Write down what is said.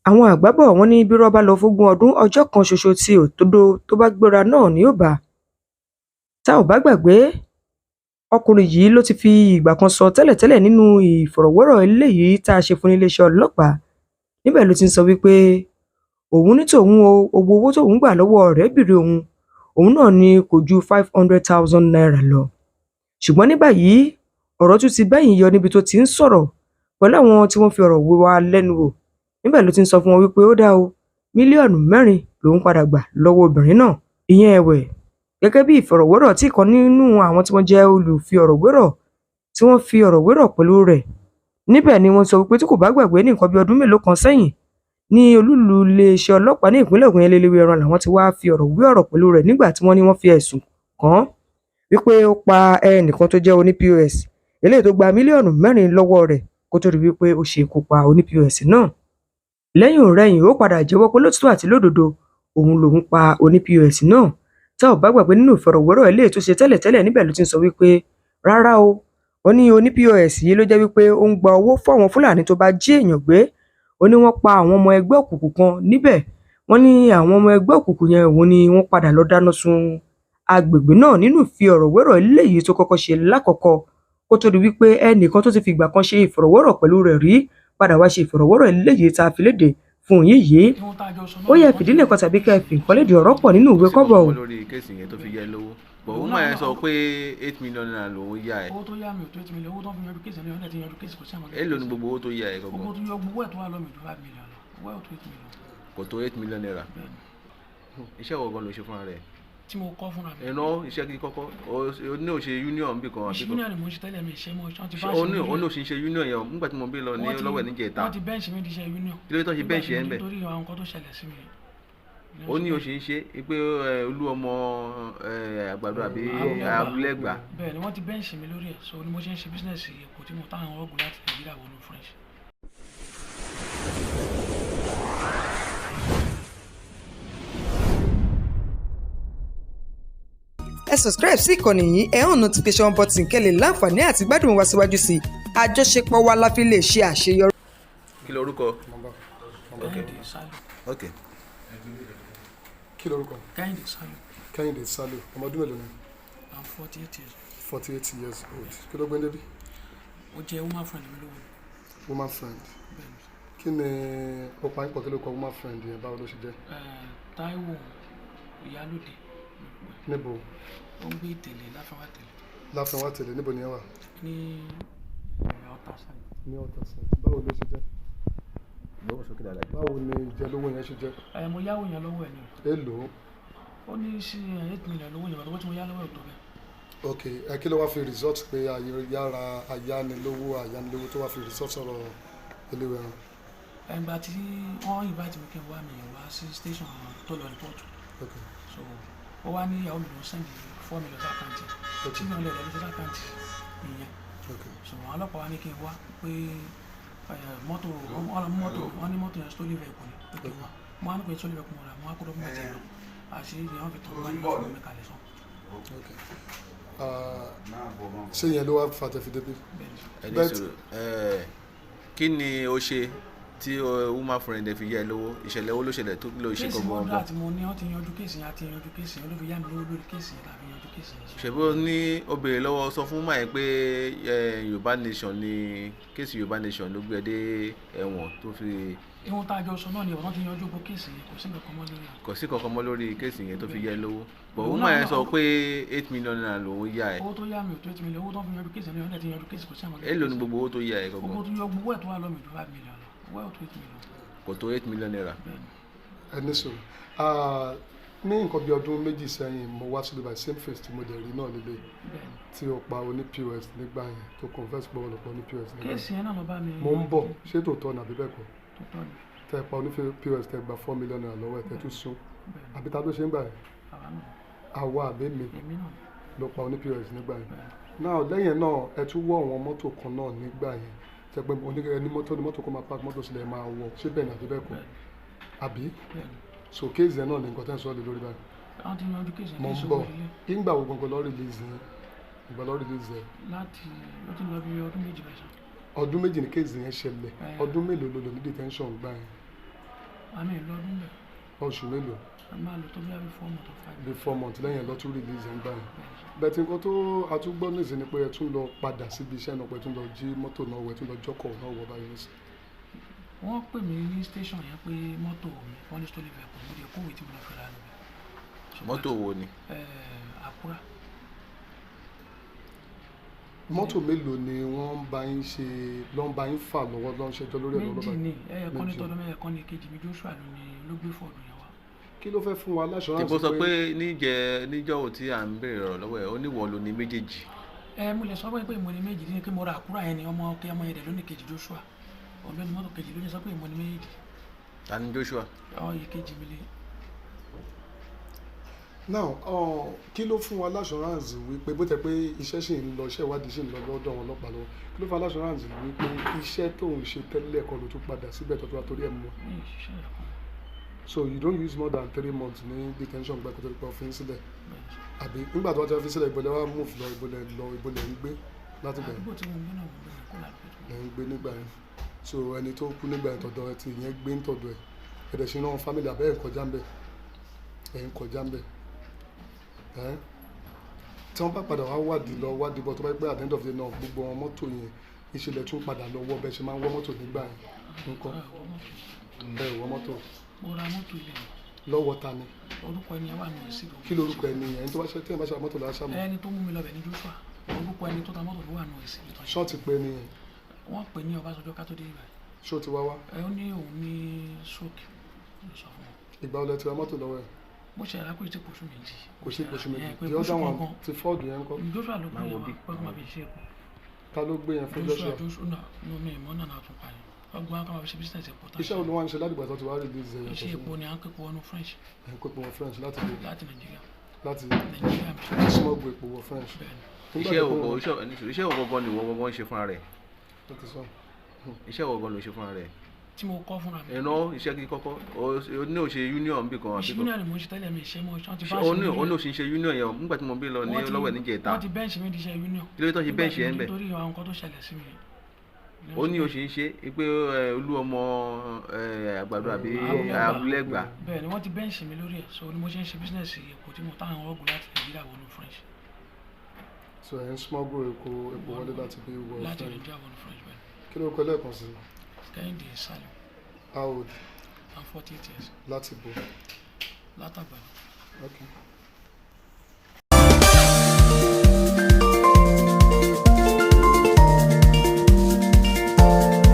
Àwọn àgbà bọ̀ wọ́n ní bí irọ́ bá lọ fógún ọdún ọjọ́ kan ṣoṣo tí òdodo tó bá gbéra náà ni yóò bá. Tá ò bá gbàgbé, ọkùnrin yìí ló ti fi ìgbà kan sọ tẹ́lẹ̀tẹ́lẹ̀ nínú ìfọ̀rọ̀wérọ̀ eléyìí tá a ṣe fún iléeṣẹ́ ọlọ́pàá. Níbẹ̀ ló ti ń sọ wípé òun ní tòun owó tóun gbà lọ́wọ́ ọ̀rẹ́bìnrin òun náà ni kò ju 500,000 naira lọ. Ṣùgbọ́n ní báyìí ọ̀rọ̀ tún ti bẹ́yìn yọ níbi tó ti ń sọ̀rọ̀ pẹ̀lú àwọn tí wọ́n fi ọ̀rọ̀ wé wa lẹ́nu wò. Níbẹ̀ ló ti ń sọ fún wọn wípé ó dá o, mílíọ̀nù 4 lòun padà gbà lọ́wọ́ obìnrin náà. Ìyẹn ẹ̀wẹ̀, gẹ́gẹ́ bí ìfọ̀rọ̀wérọ̀ tí ìkan nínú àwọn tí wọ́n jẹ́ olùfi-ọ̀rọ̀-wérọ̀ tí wọ́n fi ọ̀rọ̀ wérọ̀ pẹ̀lú rẹ̀. Níbẹ̀ ni wọ́n sọ wípé tí kò bá gbàgbé ní nǹkan bí ọdún mélòó kan sẹ́yìn ní olúùlú iléeṣẹ́ ọlọ́pàá ní ìpínlẹ̀ Ògùn eléléwé ẹran làwọn ti wá fi ọ̀rọ̀ wé ọ̀rọ̀ pẹ̀lú rẹ̀ nígbà tí wọ́n ní wọ́n fi ẹ̀sùn kàn án wípé ó pa ẹnìkan tó jẹ́ oní POS eléyìí tó gba mílíọ̀nù 4 lọ́wọ́ rẹ̀ kó tó di wípé ó ṣe ikú pa oní POS náà. Lẹ́yìn òrẹ́yìn ó padà jẹ́wọ́ pé lótìtọ́ àti lódodo òun lòun pa oní POS náà. Tá ò bá gbàgbé nínú ìfọ̀rọ̀wérọ̀ eléyìí tó ṣe tẹ́lẹ̀tẹ́lẹ̀ níbẹ̀ ló ti ń sọ wípé rárá o, ó ní oní POS yìí ló jẹ́ wípé ó ń gba owó fún àwọn Fúlàní tó bá jí èèyàn gbé. Ó ní wọ́n pa àwọn ọmọ ẹgbẹ́ òkùnkùn kan níbẹ̀. Wọ́n ní àwọn ọmọ ẹgbẹ́ òkùnkùn yẹn òun ni wọ́n padà lọ dáná sun agbègbè náà nínú ìfi-ọ̀rọ̀-wérọ̀ eléyìí tó kọ́kọ́ ṣe lákọ̀ọ́kọ́ kó tó di wípé ẹnìkan tó ti fi ìgbà kan ṣe ìfọ̀rọ̀wérọ̀ pẹ̀lú rẹ̀ rí padà wá ṣe ìfọ̀rọ̀wérọ̀ eléyìí tá a fi léde fún yín yìí. Ó yẹ fìdílé kan tàbí kẹ́ fi nǹkan léde ọ̀rọ̀ pọ̀ nínú ìwé kọ́bọ̀ o. lórí kéèsì yẹn tó fi yẹ lówó bọ̀ òun máa sọ pé 8 million naira lòun yá ẹ̀. owó tó yá mi ò tó 8 million, owó tó fi yanjú kéèsì mi ọ̀dẹ̀ ti yanjú kéèsì kò sí àmọ́. èló ni gbogbo owó tó yá ẹ̀ gbogbo. owó tó yọ gbogbo ẹ̀ tó wà lọ́mì ju 5 million lọ, owó ẹ̀ ò tó 8 million. kò tó 8 million naira. iṣẹ́ wo gan ló ṣe fúnra rẹ̀. tí mo kọ́ fúnra mi. ẹ̀nà iṣẹ́ kí kọ́kọ́ o ní òṣè union bí kan. union ni mo ń ṣe tẹ́lẹ̀ mi ṣe mọ́ ṣáà ti bá ṣe. o ní òṣì ń ṣe union yẹn nígbà tí mo bí lọ ní lọ́wọ́ ẹ̀ níjẹ̀ta. wọ́n ti bẹ́ǹṣì mi di iṣẹ́ union. kí ló tó ṣe bẹ́ǹṣì ẹ̀ ń bẹ̀. nítorí àwọn nǹkan tó ṣẹlẹ̀ sí mi. ó ní òṣì ń ṣe pé Oluomo àgbàdo àbí abúlé gbà. bẹ́ẹ̀ ni wọ́n ti bẹ́ǹṣì mi lórí ẹ̀ so ni mo ṣe ń ṣe bísínẹ̀sì èkó tí mo táwọn ọgùn láti Nàìjíríà wọnú French. Ẹ subscribe sí ìkànnì yìí, ẹ hàn notification button kẹ́ lè láǹfààní àti gbádùn wa síwájú sí i. Àjọṣepọ̀ wa la fi lè ṣe àṣeyọrí. kí lorúkọ. ok. kí lorúkọ. Kẹ́hìndé Sálù. ọmọ ọdún mélòó ni. I'm 48 years. 48 years old. kí ló gbé ń débi. ó jẹ́ woman friend mi lówó. woman friend. kí ni ó pa ń pọ̀ kí ló kọ woman friend yẹn báwo ló ṣe jẹ́. Táíwò Ìyálóde. níbo. ó ń gbé Tẹ̀lé Láfẹnwátẹ̀lé. Láfẹnwátẹ̀lé níbo ni ẹ wà. ní Ọ̀tà side. ní Ọ̀tà side. báwo ló ṣe jẹ́. lọ́wọ́ sókè dáadáa. báwo ni ìjẹ́lówó yẹn ṣe jẹ́. mo yáwó yẹn lọ́wọ́ ẹ̀ ni. èlò. ó ní sí 8 million lówó yẹn lọ́wọ́ tí mo yá lọ́wọ́ ẹ̀ tó bẹ́ẹ̀. ok kí ló wá fi result pé yára ayánilówó tó wá fi result sọ̀rọ̀ eléwé ẹran. ẹgbà tí wọ́n invite mi kí n wá mi wá sí station tó lọ report. ok so ó wá ní ìyàwó mi ló send 4 million sákàǹtì 2 million lẹ́yìn tó sákàǹtì ìyẹn. ok so àwọn ọlọ́pàá wá ní kí n wá pé mọ́tò wọ́n ní mọ́tò yẹn stolen vehicle ni pé kí n wá mo wá ní pé stolen vehicle mo rà mo wá kó dọ́kúmẹ̀tì ẹ̀ lọ àṣé ìyẹn fi tọ́ wá ní ìfọ̀rọ̀ mi kalẹ̀ sàn. ok ṣé yẹn ló wá fàtẹ́fi débi. ẹni sọ̀rọ̀ kí ni o ṣe tí woman friend ẹ fi yẹ lówó ìṣẹ̀lẹ̀ owó ló ṣẹlẹ̀ tó ló ṣe kéèsì gbọ̀ngàn. mọ́tò àti mo ní wọ́n ti yanjú kéèsì yẹn àti yanjú kéèsì yẹn ló fi yá mi lówó lórí kéèsì yẹn tàbí yanjú kéèsì yẹn. ṣèbó ní ó béèrè lọ́wọ́ sọ fún máa pé Yorùbá nation ni kéèsì Yorùbá nation ló gbé ẹ dé ẹ̀wọ̀n tó fi. ihun tá a jọ sọ náà ni ọ̀nà ti yanjú gbogbo kéèsì yẹn kò sí nǹkan kan mọ́ lórí. kò sí kankan mọ́ lórí kéèsì yẹn tó fi yẹ lówó bọ̀ òun máa sọ pé 8 million naira lòun yá ẹ. owó tó yá mi ò tó 8 million, owó tó fi yanjú kéèsì mi ọ̀dẹ̀ ti yanjú kéèsì kò sí àmọ́. èló ni gbogbo owó tó yá ẹ gbogbo. owó tó yọ gbogbo ẹ̀ tó wà lọ́mì ju 5 million lọ, owó ẹ̀ ò tó 8 million. kò tó 8 million naira. ẹni sọ̀rọ̀ ní nǹkan bí ọdún méjì sẹ́yìn mo wá síbi by same face tí mo dẹ̀ rí náà nílé tí o pa oní POS nígbà yẹn tó confess pé wọn lọ pa oní POS nígbà yẹn. kéèsì yẹn náà lọ bá mi. mo ń bọ̀ ṣé tòótọ́ ni àbí bẹ́ẹ̀ kọ́. tòótọ́ ni. tẹ pa oní POS tẹ gba 4 million naira lọ́wọ́ ẹ̀ tẹ tún sún àbí ta ló ṣe ń gbà yẹn. àwa àbí mi ló pa oní POS nígbà yẹn. náà lẹ́yìn náà ẹ tún wọ àwọn mọ́tò kan náà nígbà yẹn tẹ pé oníkẹ́kẹ́ ní mọ́tò kó máa park mọ́tò sílẹ̀ máa wọ ṣé bẹ́ẹ̀ ni àbí bẹ́ẹ̀ kọ́ àbí so kéèsì yẹn náà ní nǹkan tẹ́ ń sọ lé lórí báyìí. àwọn ti yanjú kéèsì yẹn mo ń bọ̀ ìgbà wo gbọ̀ngàn lọ́ọ́ release yẹn ìgbà lọ́ọ́ release yẹn. láti ó ti lọ bí ọdún méjì bẹ́ẹ̀ sọ. ọdún méjì ní kéèsì yẹn ṣẹlẹ̀ ọdún mélòó ló lò ní detention gbà yẹn. àmì ìlú ọdún bẹ̀. oṣù mélòó. a máa lò tó bí i 4 months or 5. bí 4 months lẹ́yìn lọ tún release ẹ̀ ń gbà yẹn. bẹ́ẹ̀ tí nǹkan tó atúgbọ́ nìsí ni pé ẹ tún lọ padà síbi iṣẹ́ náà pé ẹ tún lọ jí mọ́tò náà wọ̀ ẹ tún lọ jọ́kọ̀ náà wọ̀ báyìí nísì. wọ́n pè mí ní station yẹn pé mọ́tò mi wọ́n ní stolen vehicle mo lè kówé tí mo lọ fẹ́ ra níbẹ̀. mọ́tò wo ni. Àkúrà. mọ́tò mélòó ni wọ́n bá yín ṣe lọ́n bá yín fà lọ́wọ́ lọ́n ṣẹjọ́ lórí ẹ̀rọ lọ́ba. méjì ni ẹ̀ẹ̀kan ní tọ́dọ̀ mẹ́ẹ̀kan ní kejì mi Joshua ló gbé fọ́ọ̀dù yẹn wá. kí ló fẹ́ fún wa láṣọ́ránsì tìbó sọ pé níjọ́ tí à ń béèrè ọ̀rọ̀ lọ́wọ́ ẹ̀ ó níwọ̀ ló ní méjèèjì. mo lè sọ pé mo ní méjì ní pé mo ra Àkúrà yẹn ni ọmọ yẹn dẹ̀ lónìí kejì Joshua ọ̀lọ́ni mọ́tò kejì ló ní sọ pé mo ní méjì. ta ni Joshua. yìí kejì mi lé. now kí ló fún wa láṣọ́ránsì wípé bó tẹ pé iṣẹ́ ṣì ń lọ iṣẹ́ ìwádìí ṣì ń lọ lọ́dọ̀ wọn ọlọ́pàá lọ́wọ́ kí ló fún wa láṣọ́ránsì wípé iṣẹ́ tó ń ṣe tẹ́lẹ̀ kọ́ ló tún padà síbẹ̀ tó tó wá torí ẹ̀ mọ́. so you don't use more than 3 months ní detention gba kótó nípa òfin sílẹ̀ àbí nígbà tó wá ti fi sílẹ̀ ìbọlẹ̀ wa move lọ ìbọlẹ̀ ń gbé láti bẹ̀rẹ̀ àdúgbò tí mo gbé náà mo gbé kó ládùúgbò lẹ́ ń gbé nígbà yẹn so ẹni tó kú nígbà yẹn tọ̀dọ̀ ẹ ti ìyẹn gbé ń tọ̀dọ̀ ẹ ẹ̀dẹ̀ ṣe náà family àbẹ́ ẹ̀ ń kọjá ń bẹ̀ tí wọ́n bá padà wá wádìí bọ̀ tó bá pẹ́ at the end of the day náà gbogbo wọn mọ́tò yẹn ìṣẹ̀lẹ̀ tún padà lọ wọ́ bẹ́ẹ̀ ṣe máa ń wọ́ mọ́tò nígbà yẹn nǹkan bẹ́ẹ̀ wọ́ mọ́tò. mo ra mọ́tò ilé lọ́wọ́ ta ni. orúkọ ẹni wà ní òsì. kí lorúkọ ẹni yẹn ẹni tó bá ṣe tí ẹ bá ṣe mọ́tò lọ́wọ́ ṣàmù. ẹni tó mú mi lọ bẹ̀ ní Joshua orúkọ ẹni tó ta mọ́tò ló wà ní òsì. ṣọ́ọ̀tì pé ni yẹn. wọ́n pè ní Ọbásanjọ́ ká tó dé ibà. ṣó ti wá wá. ó ní òun ní stroke ló sọ fún wọn. ìgbà olè ti ra mọ́tò lọ́wọ́ ẹ̀. mo ṣe àrà kò tí kò sún méjì. kò sí oṣù méjì the other one ti Ford yẹn kọ́. Joshua ló gbé yẹn wá pé má fi ṣe èkó. ta ló gbé yẹn fún Joshua. Joshua mi ìmọ̀ náà náà tún pa yẹn ọgbọ́n akọ́ máa fi ṣe business epo. iṣẹ́ wo ni wọ́n ń ṣe ládìgbà tó ti wá release ẹ̀yà iṣẹ́ epo ni à ń képo wọnú French. ẹ̀ ń képo wọ French láti Nàìjíríà. láti Nàìjíríà smuggle epo wọ French. iṣẹ́ wo gan ni wọ́n gan ṣe fúnra rẹ̀. iṣẹ́ wo gan ló ṣe fúnra rẹ̀. tí mo kọ́ fúnra mi. ẹ̀nà iṣẹ́ kí kọ́kọ́ o ní òṣè union bí kan àbí kan. union ni mo ń ṣe tẹ́lẹ̀ mi ṣe mo ṣe ti bá ṣe union. o ní òṣì ṣe union yẹn nígbà tí mo bí lọ ní lọ́wọ́ ẹ̀ níjẹ̀ta. wọ́n ti bẹ́ǹṣì mi di iṣẹ́ union. kí ló tó ṣe bẹ́ǹṣì ẹ̀ ń bẹ̀. nítorí àwọn nǹkan tó ṣẹlẹ̀ sí mi. ó ní òṣì ń ṣe pé Oluomo àgbàdo àbí abúlẹ́gbà. bẹ́ẹ̀ ni wọ́n ti bẹ́ǹṣì mi lórí ẹ̀ so ni mo ṣe ń ṣe bísínẹ́sì epo tí mo táwọn ọgùn láti Nàìjíríà wọnú French. so ẹ̀ ń smuggle epo wọlé láti bí wọ French. láti Nàìjíríà wọnú French bẹ́ẹ̀. kí ló kọ lẹ́ẹ̀kan sí. Kẹ́hìndé Salim. How old? I'm 48 years. Láti bo. Látàgbàdo. Okay.